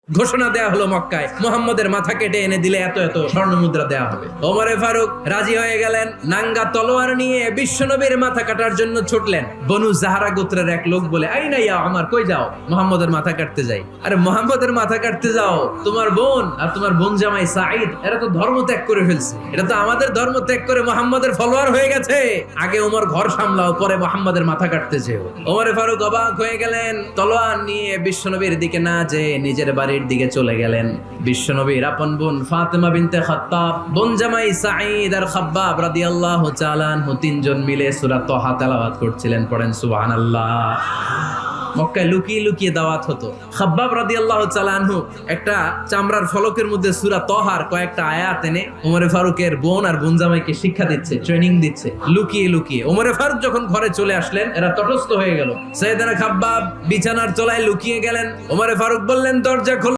ঘোষণা দেয়া হলো মক্কায়, মুহাম্মদের মাথা কেটে এনে দিলে এত এত স্বর্ণ মুদ্রা দেয়া হবে। ওমরে ফারুক রাজি হয়ে গেলেন, নাঙ্গা তলোয়ার নিয়ে বিশ্বনবীর মাথা কাটার জন্য ছুটলেন। বনু জাহরা গোত্রের এক লোক বলে, আইনা ইয়া ওমর, কই যাও? মুহাম্মদের মাথা কাটতে যাই। আরে মুহাম্মদের মাথা কাটতে যাও? তোমার বোন আর তোমার বোন জামাই সাঈদ এরা তো ধর্ম ত্যাগ করে ফেলছে, এটা তো আমাদের ধর্ম ত্যাগ করে মুহাম্মদের ফলোয়ার হয়ে গেছে। আগে ওমর ঘর সামলাও, পরে মুহাম্মদের মাথা কাটতে যেও। ওমরে ফারুক অবাক হয়ে গেলেন, তলোয়ার নিয়ে বিশ্বনবীর দিকে না যেয়ে নিজের বাড়ির দিকে চলে গেলেন। বিশ্বনবীর আপন বোন ফাতেমা বিনতে খাত্তাব, বোন জামাই সাঈদ আর খাব্বাব রাদিয়াল্লাহু তাআলা আনহু তিনজন মিলে সূরা তাহা তেলাওয়াত করছিলেন। পড়েন সুবহানাল্লাহ। মক্কায় লুকিয়ে লুকিয়ে দাওয়াত হতো। খাব্বাব রাদিয়াল্লাহু তাআলা আনহু একটা চামড়ার ফলকের মধ্যে সূরা তাহার কয়েকটা আয়াত এনে ওমরে ফারুকের বোন আর বোন জামাইকে শিক্ষা দিচ্ছে, ট্রেনিং দিচ্ছে লুকিয়ে লুকিয়ে। ওমরে ফারুক যখন ঘরে চলে আসলেন, এরা তটস্থ হয়ে গেল। সাইয়েদনা খাব্বাব বিছানার তলায় লুকিয়ে গেলেন। ওমরে ফারুক বললেন, দরজা খোলো।